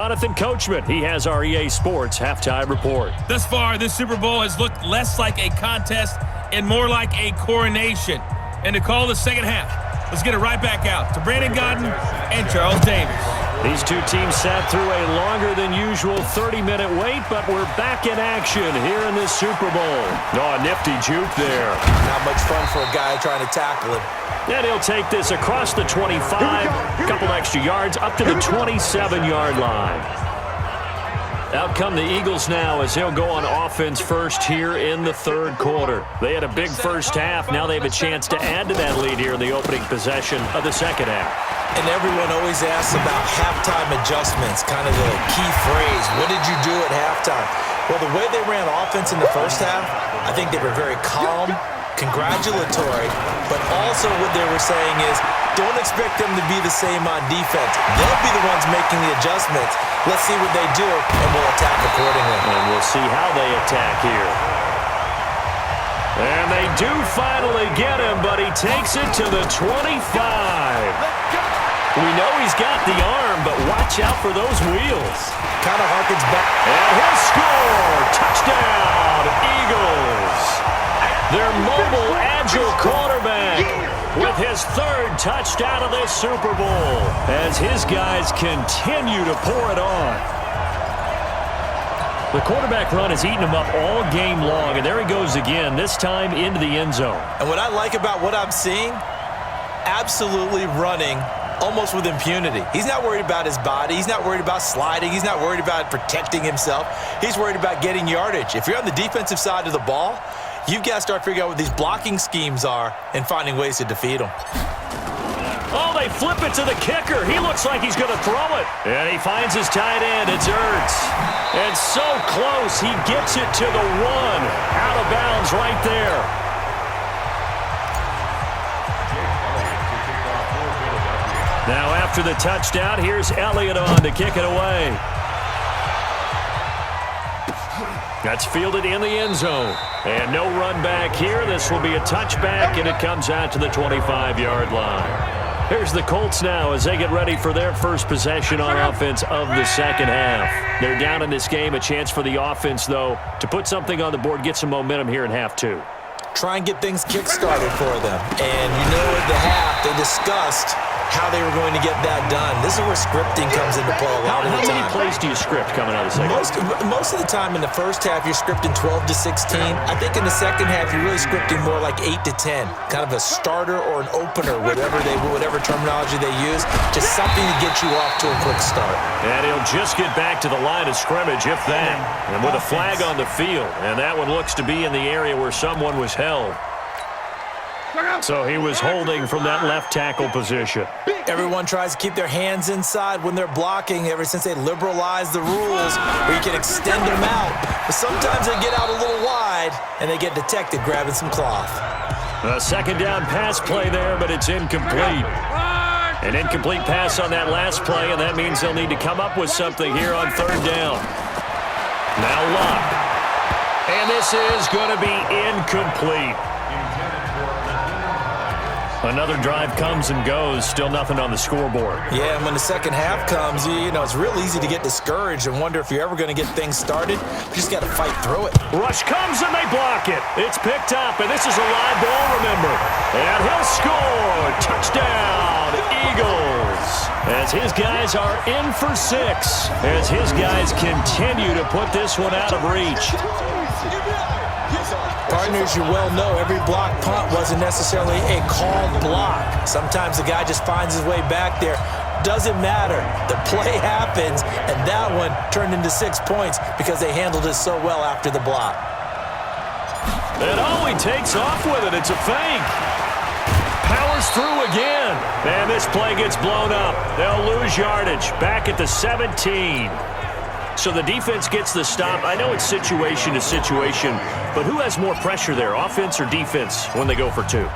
Jonathan Coachman, he has our EA Sports halftime report. Thus far, this Super Bowl has looked less like a contest and more like a coronation. And to call the second half, let's get it right back out to Brandon Godden and Charles Davis. These two teams sat through a longer than usual 30-minute wait, but we're back in action here in this Super Bowl. Oh, a nifty juke there. Not much fun for a guy trying to tackle him. And he'll take this across the 25, a couple extra yards, up to the 27-yard line. Out come the Eagles now as they'll go on offense first here in the third quarter. They had a big first half. Now they have a chance to add to that lead here in the opening possession of the second half. And everyone always asks about halftime adjustments, kind of the key phrase. What did you do at halftime? Well, the way they ran offense in the first half, I think they were very calm, congratulatory, but also what they were saying is don't expect them to be the same on defense. They'll be the ones making the adjustments. Let's see what they do, and we'll attack accordingly. And we'll see how they attack here. And they do finally get him, but he takes it to the 25. We know he's got the arm, but watch out for those wheels. Kind of harkens back. And he'll score! Touchdown, Eagles! Their mobile, agile quarterback with his third touchdown of this Super Bowl as his guys continue to pour it on. The quarterback run has eaten him up all game long, and there he goes again, this time into the end zone. And what I like about what I'm seeing, absolutely running almost with impunity. He's not worried about his body. He's not worried about sliding. He's not worried about protecting himself. He's worried about getting yardage. If you're on the defensive side of the ball, you've got to start figuring out what these blocking schemes are and finding ways to defeat them. Oh, they flip it to the kicker. He looks like he's going to throw it. And he finds his tight end. It's Ertz. And so close, he gets it to the one. Out of bounds right there. Now after the touchdown, here's Elliott on to kick it away. That's fielded in the end zone. And no run back here. This will be a touchback, and it comes out to the 25-yard line. Here's the Colts now as they get ready for their first possession on offense of the second half. They're down in this game. A chance for the offense, though, to put something on the board, get some momentum here in half two. Try and get things kick-started for them. And you know at the half, they discussed how they were going to get that done. This is where scripting comes into play a lot of the time. How many plays do you script coming out of the second half? Most of the time in the first half, you're scripting 12 to 16. I think in the second half, you're really scripting more like 8 to 10. Kind of a starter or an opener, whatever terminology they use. Just something to get you off to a quick start. And he'll just get back to the line of scrimmage, if that. And with a flag on the field. And that one looks to be in the area where someone was held. So he was holding from that left tackle position. Everyone tries to keep their hands inside when they're blocking ever since they liberalized the rules where you can extend them out. But sometimes they get out a little wide and they get detected grabbing some cloth. A second down pass play there, but it's incomplete. An incomplete pass on that last play, and that means they'll need to come up with something here on third down. Now Luck. And this is going to be incomplete. Another drive comes and goes, still nothing on the scoreboard. Yeah, and when the second half comes, you know, it's real easy to get discouraged and wonder if you're ever going to get things started. You just got to fight through it. Rush comes and they block it. It's picked up, and this is a live ball, remember. And he'll score. Touchdown, Eagles. As his guys are in for 6. As his guys continue to put this one out of reach. Partners, you well know every block punt wasn't necessarily a called block. Sometimes the guy just finds his way back there. Doesn't matter. The play happens, and that one turned into 6 points because they handled it so well after the block. And he takes off with it. It's a fake. Powers through again. And this play gets blown up. They'll lose yardage. Back at the 17. So the defense gets the stop. I know it's situation to situation, but who has more pressure there, offense or defense, when they go for 2?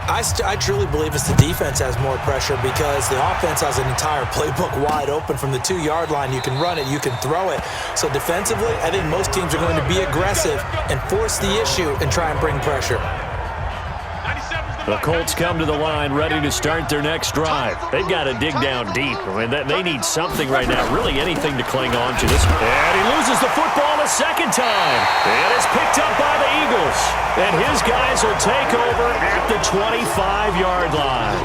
I truly believe it's the defense has more pressure because the offense has an entire playbook wide open from the 2-yard line. You can run it, you can throw it. So defensively, I think most teams are going to be aggressive and force the issue and try and bring pressure. 97's the The Colts come to the line ready to start their next drive. They've got to dig down deep. I mean, they need something right now, really anything to cling on to. And he loses the football a second time. And it's picked up by the Eagles. And his guys will take over at the 25-yard line.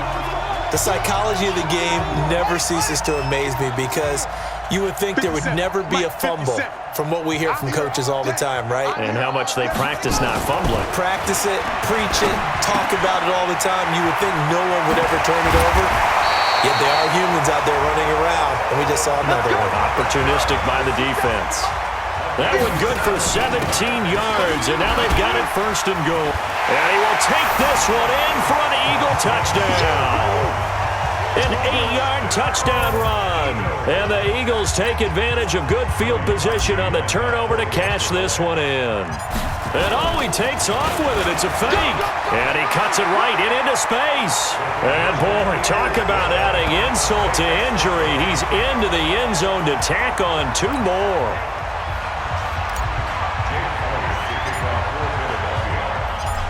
The psychology of the game never ceases to amaze me because you would think there would never be a fumble from what we hear from coaches all the time, right? And how much they practice not fumbling. Practice it, preach it, talk about it all the time. You would think no one would ever turn it over. Yet there are humans out there running around, and we just saw another one. Opportunistic by the defense. That one good for 17 yards, and now they've got it first and goal. And he will take this one in for an Eagle touchdown. An 8-yard touchdown run. And the Eagles take advantage of good field position on the turnover to cash this one in. And he takes off with it. It's a fake. And he cuts it right into space. And boy, talk about adding insult to injury. He's into the end zone to tack on 2 more.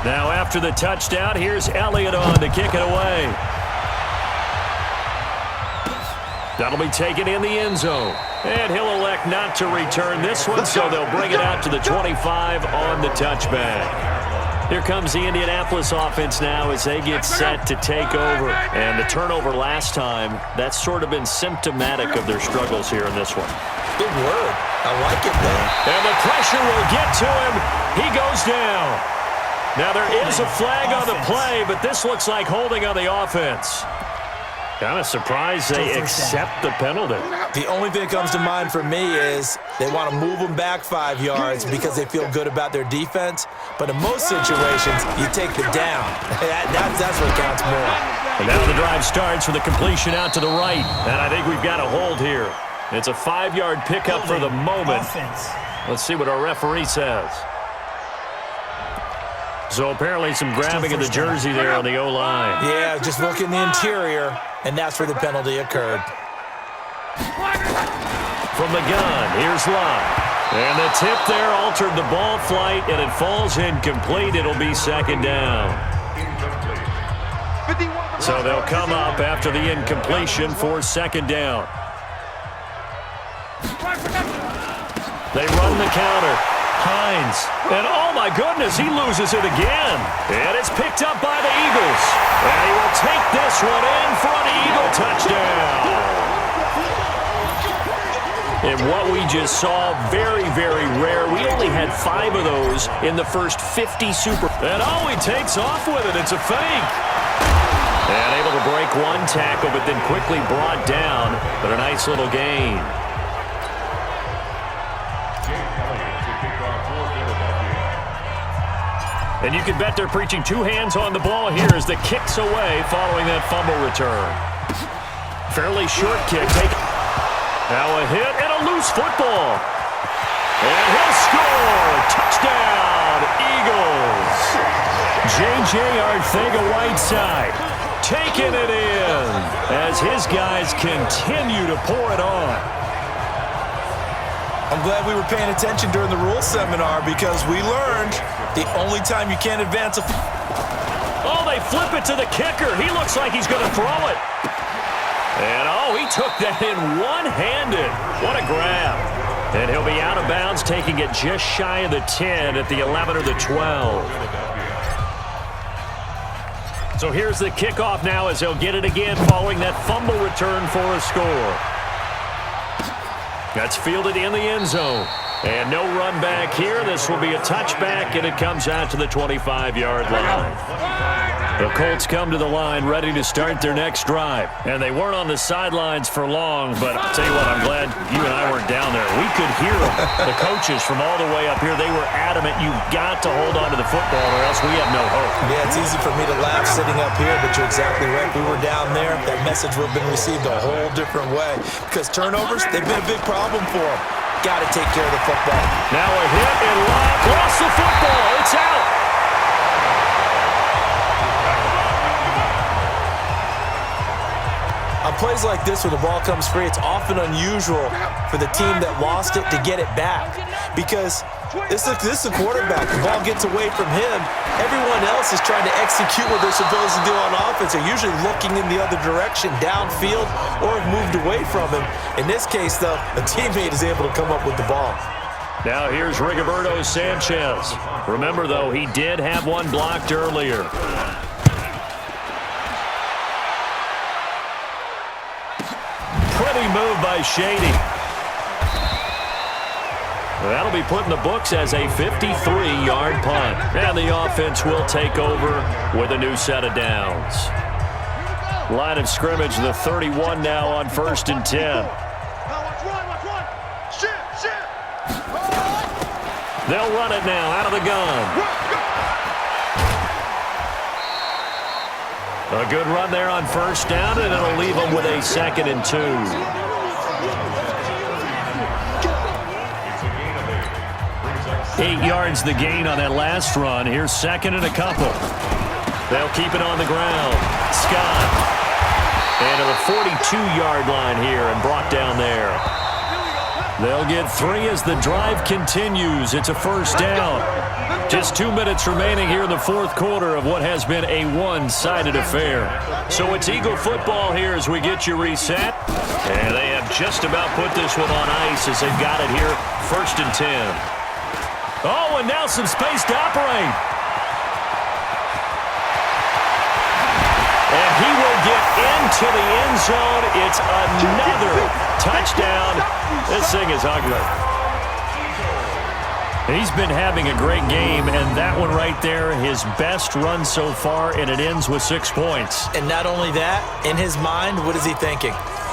Now after the touchdown, here's Elliott on to kick it away. That'll be taken in the end zone. And he'll elect not to return this one, so they'll bring it out to the 25 on the touchback. Here comes the Indianapolis offense now as they get set to take over. And the turnover last time, that's sort of been symptomatic of their struggles here in this one. Good word. I like it, man. And the pressure will get to him. He goes down. Now there is a flag on the play, but this looks like holding on the offense. Kind of surprised they accept the penalty. The only thing that comes to mind for me is they want to move them back 5 yards because they feel good about their defense. But in most situations, you take the down. That's what counts more. And now the drive starts with a completion out to the right. And I think we've got a hold here. It's a 5-yard pickup for the moment. Let's see what our referee says. So apparently some grabbing of the jersey there on the O-line. Yeah, just look in the interior, and that's where the penalty occurred. From the gun, here's Lott. And the tip there altered the ball flight, and it falls incomplete. It'll be second down. So they'll come up after the incompletion for second down. They run the counter. Hines, and oh my goodness, he loses it again. And it's picked up by the Eagles. And he will take this one in for an Eagle touchdown. And what we just saw, very, very rare. We only had 5 of those in the first 50 Super. And he takes off with it. It's a fake. And able to break one tackle, but then quickly brought down. But a nice little gain. And you can bet they're preaching 2 hands on the ball here as the kick's away following that fumble return. Fairly short kick. Now a hit and a loose football. And he'll score. Touchdown, Eagles. J.J. Arcega-Whiteside taking it in as his guys continue to pour it on. I'm glad we were paying attention during the rules seminar because we learned the only time you can't advance a... They flip it to the kicker. He looks like he's going to throw it. And, he took that in one-handed. What a grab. And he'll be out of bounds, taking it just shy of the 10 at the 11 or the 12. So here's the kickoff now as he'll get it again following that fumble return for a score. That's fielded in the end zone. And no run back here. This will be a touchback, and it comes out to the 25-yard line. The Colts come to the line ready to start their next drive. And they weren't on the sidelines for long, but I'll tell you what, I'm glad you and I weren't down there. We could hear them. The coaches from all the way up here, they were adamant, you've got to hold on to the football or else we have no hope. Yeah, it's easy for me to laugh sitting up here, but you're exactly right. We were down there. That message would have been received a whole different way because turnovers, they've been a big problem for them. Got to take care of the football. Now a hit and Lott lost the football. It's out. I'm plays like this when the ball comes free, it's often unusual for the team that lost it to get it back because this is a quarterback. The ball gets away from him. Everyone else is trying to execute what they're supposed to do on offense. They're usually looking in the other direction, downfield, or have moved away from him. In this case, though, a teammate is able to come up with the ball. Now here's Rigoberto Sanchez. Remember, though, he did have one blocked earlier. Pretty move by Shady. That'll be put in the books as a 53-yard punt. And the offense will take over with a new set of downs. Line of scrimmage, the 31 now on 1st and 10. They'll run it now out of the gun. A good run there on 1st down, and it'll leave them with a 2nd and 2. Eight yards the gain on that last run. Here's 2nd and a couple. They'll keep it on the ground. Scott. And to the 42-yard line here and brought down there. They'll get 3 as the drive continues. It's a 1st down. Just 2 minutes remaining here in the 4th quarter of what has been a one-sided affair. So it's Eagle football here as we get you reset. And they have just about put this one on ice as they've got it here. 1st and 10. Oh, and now some space to operate. And he will get into the end zone. It's another touchdown. This thing is ugly. He's been having a great game, and that one right there, his best run so far, and it ends with 6 points. And not only that, in his mind, what is he thinking?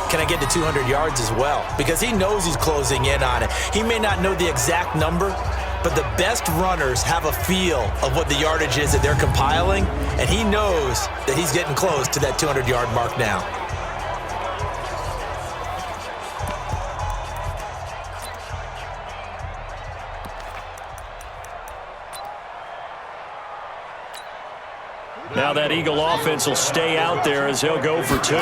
Can I get to 200 yards as well? Because he knows he's closing in on it. He may not know the exact number, but the best runners have a feel of what the yardage is that they're compiling, and he knows that he's getting close to that 200-yard mark now. Now that Eagle offense will stay out there as he'll go for 2.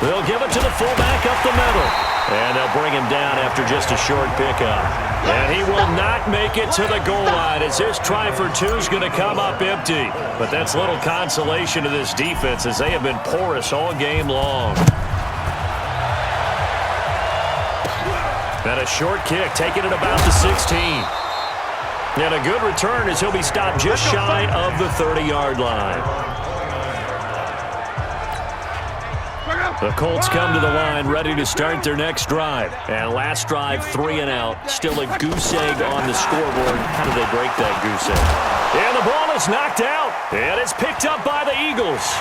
They'll give it to the fullback up the middle. And they'll bring him down after just a short pickup. And he will not make it to the goal line as his try for 2 is going to come up empty. But that's little consolation to this defense as they have been porous all game long. And a short kick taking it about the 16. And a good return as he'll be stopped just shy of the 30-yard line. The Colts come to the line ready to start their next drive. And last drive, 3 and out. Still a goose egg on the scoreboard. How did they break that goose egg? And the ball is knocked out. And it's picked up by the Eagles.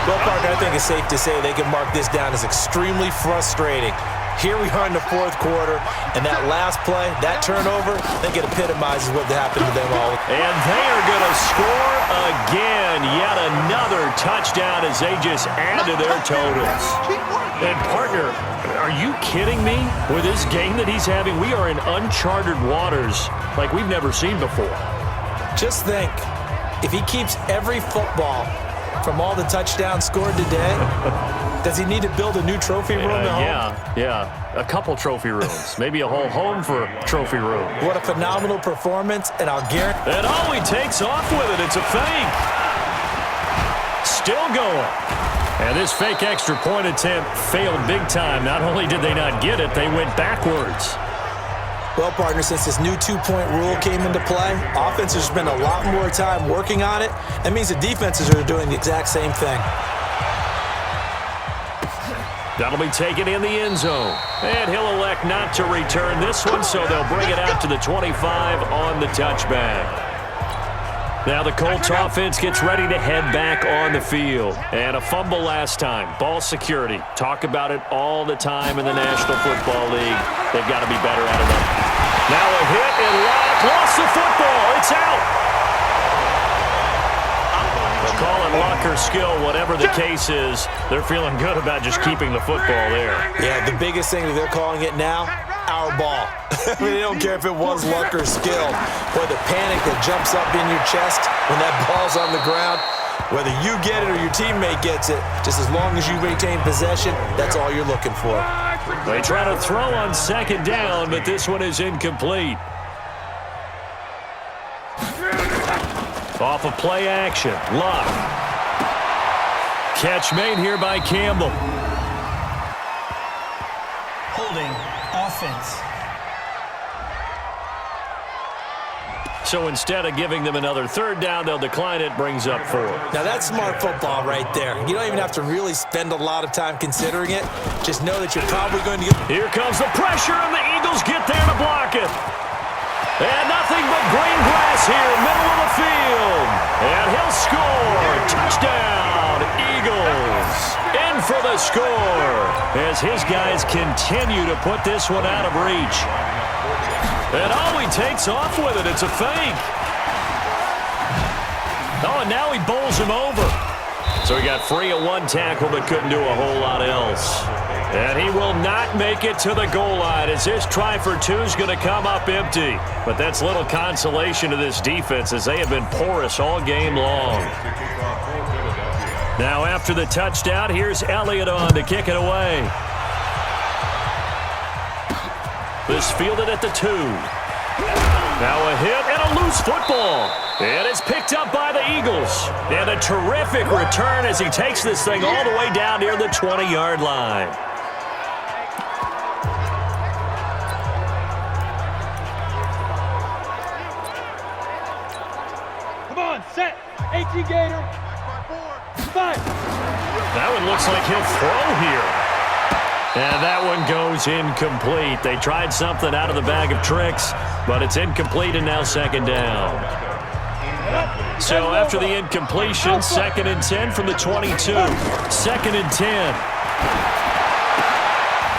Well, Parker, I think it's safe to say they can mark this down as extremely frustrating. Here we are in the 4th quarter, and that last play, that turnover, I think it epitomizes what happened to them all. And they are going to score again. Yet another touchdown as they just add to their totals. And, partner, are you kidding me? With this game that he's having, we are in uncharted waters like we've never seen before. Just think, if he keeps every football from all the touchdowns scored today, does he need to build a new trophy room at home? Yeah. A couple trophy rooms. Maybe a whole home for a trophy room. What a phenomenal performance, and I'll guarantee... And oh, he takes off with it. It's a fake. Still going. And this fake extra point attempt failed big time. Not only did they not get it, they went backwards. Well, partner, since this new 2-point rule came into play, offenses spend a lot more time working on it. That means the defenses are doing the exact same thing. That'll be taken in the end zone. And he'll elect not to return this one, so they'll bring it out to the 25 on the touchback. Now the Colts offense gets ready to head back on the field. And a fumble last time. Ball security. Talk about it all the time in the National Football League. They've got to be better at it. Now a hit and lost the football. It's out. They'll call it luck or skill, whatever the case is. They're feeling good about just keeping the football there. Yeah, the biggest thing that they're calling it now, power ball. I mean, they don't care if it was luck or skill. Boy, the panic that jumps up in your chest when that ball's on the ground, whether you get it or your teammate gets it, just as long as you maintain possession, that's all you're looking for. They try to throw on second down, but this one is incomplete. Off of play action, Luck. Catch made here by Campbell. Holding offense. So instead of giving them another third down, they'll decline it, brings up 4. Now that's smart football right there. You don't even have to really spend a lot of time considering it. Just know that you're probably going to get... Here comes the pressure, and the Eagles get there to block it. And nothing but green grass here, middle of the field. And he'll score. Touchdown, Eagles. In for the score as his guys continue to put this one out of reach. And he takes off with it. It's a fake. Oh, and now he bowls him over. So he got free of one tackle but couldn't do a whole lot else. And he will not make it to the goal line as this try for 2 is going to come up empty. But that's little consolation to this defense as they have been porous all game long. Now after the touchdown, here's Elliott on to kick it away. This fielded at the 2. Now a hit and a loose football. And it's picked up by the Eagles. And a terrific return as he takes this thing all the way down near the 20-yard line. Come on, set. AT Gator. 5. That one looks like he'll throw here. And that one goes incomplete. They tried something out of the bag of tricks, but it's incomplete and now second down. So after the incompletion, 2nd and 10 from the 22. 2nd and 10.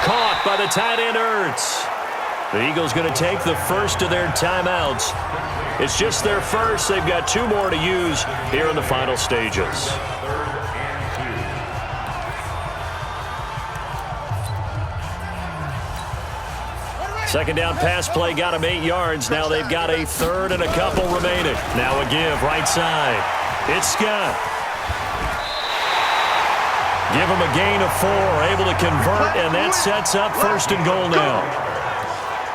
Caught by the tight end Ertz. The Eagles going to take the first of their timeouts. It's just their first. They've got 2 more to use here in the final stages. Second down pass play got him 8 yards. Now they've got a third and a couple remaining. Now a give right side. It's Scott. Give him a gain of 4. Able to convert, and that sets up 1st and goal now.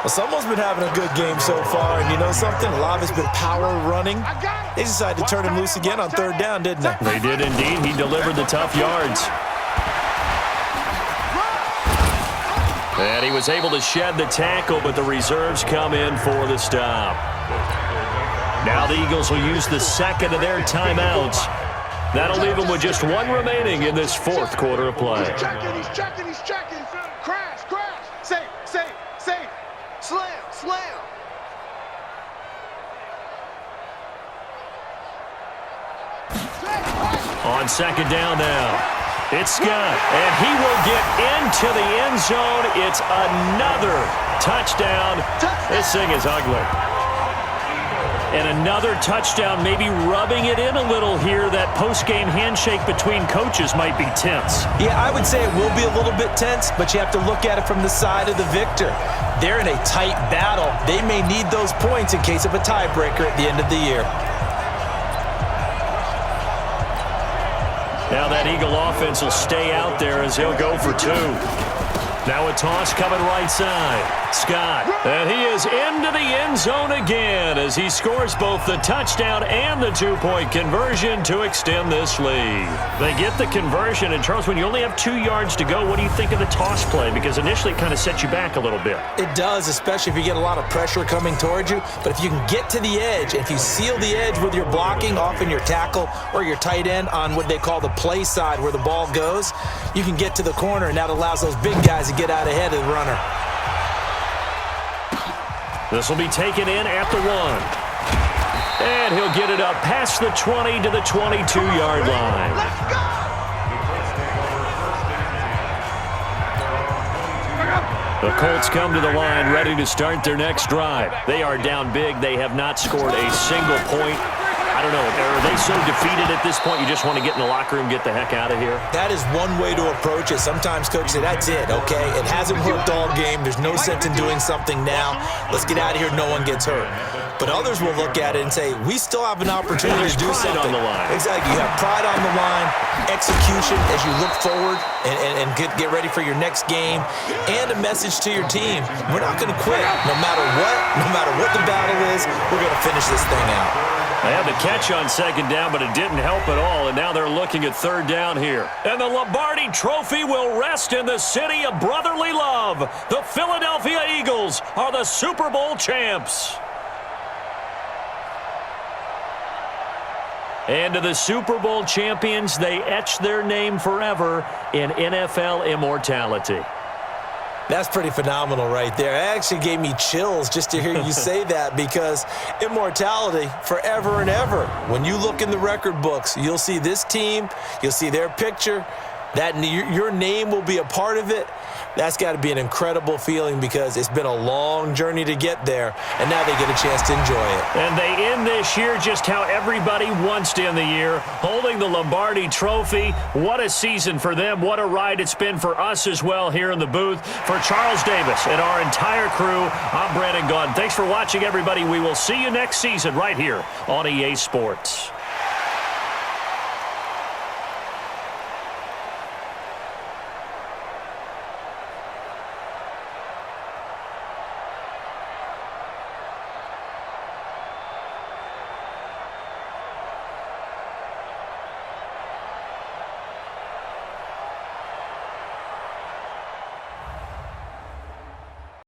Well, someone's been having a good game so far, and you know something? A lot of it's been power running. They decided to turn him loose again on 3rd down, didn't they? They did indeed. He delivered the tough yards. And he was able to shed the tackle, but the reserves come in for the stop. Now the Eagles will use the second of their timeouts. That'll leave them with just 1 remaining in this 4th quarter of play. He's checking. Crash. Safe. Slam. On second down now. It's Scott, and he will get into the end zone. It's another touchdown. This thing is ugly. And another touchdown, maybe rubbing it in a little here. That post-game handshake between coaches might be tense. Yeah, I would say it will be a little bit tense, but you have to look at it from the side of the victor. They're in a tight battle. They may need those points in case of a tiebreaker at the end of the year. Now that Eagle offense will stay out there as he'll go for 2. Now a toss coming right side. Scott, and he is into the end zone again as he scores both the touchdown and the 2-point conversion to extend this lead. They get the conversion, and Charles, when you only have 2 yards to go, what do you think of the toss play? Because initially it kind of sets you back a little bit. It does, especially if you get a lot of pressure coming towards you. But if you can get to the edge, if you seal the edge with your blocking, often your tackle or your tight end on what they call the play side where the ball goes, you can get to the corner, and that allows those big guys to get out ahead of the runner. This will be taken in at the 1. And he'll get it up past the 20 to the 22-yard line. The Colts come to the line ready to start their next drive. They are down big. They have not scored a single point I don't know. Are they so defeated at this point you just want to get in the locker room, get the heck out of here? That is one way to approach it. Sometimes coaches say, that's it, okay? It hasn't worked all game. There's no sense in doing something now. Let's get out of here. No one gets hurt. But others will look at it and say, we still have an opportunity to do pride something. on the line. Exactly. You have pride on the line, execution as you look forward and get ready for your next game, and a message to your team. We're not going to quit. No matter what the battle is, we're going to finish this thing out. They had the catch on second down, but it didn't help at all, and now they're looking at third down here. And the Lombardi Trophy will rest in the city of brotherly love. The Philadelphia Eagles are the Super Bowl champs. And to the Super Bowl champions, they etch their name forever in NFL immortality. That's pretty phenomenal right there. It actually gave me chills just to hear you say that, because immortality forever and ever. When you look in the record books, you'll see this team, you'll see their picture, that your name will be a part of it. That's got to be an incredible feeling, because it's been a long journey to get there, and now they get a chance to enjoy it. And they end this year just how everybody wants to end the year, holding the Lombardi Trophy. What a season for them. What a ride it's been for us as well here in the booth. For Charles Davis and our entire crew, I'm Brandon Gaudin. Thanks for watching, everybody. We will see you next season right here on EA Sports.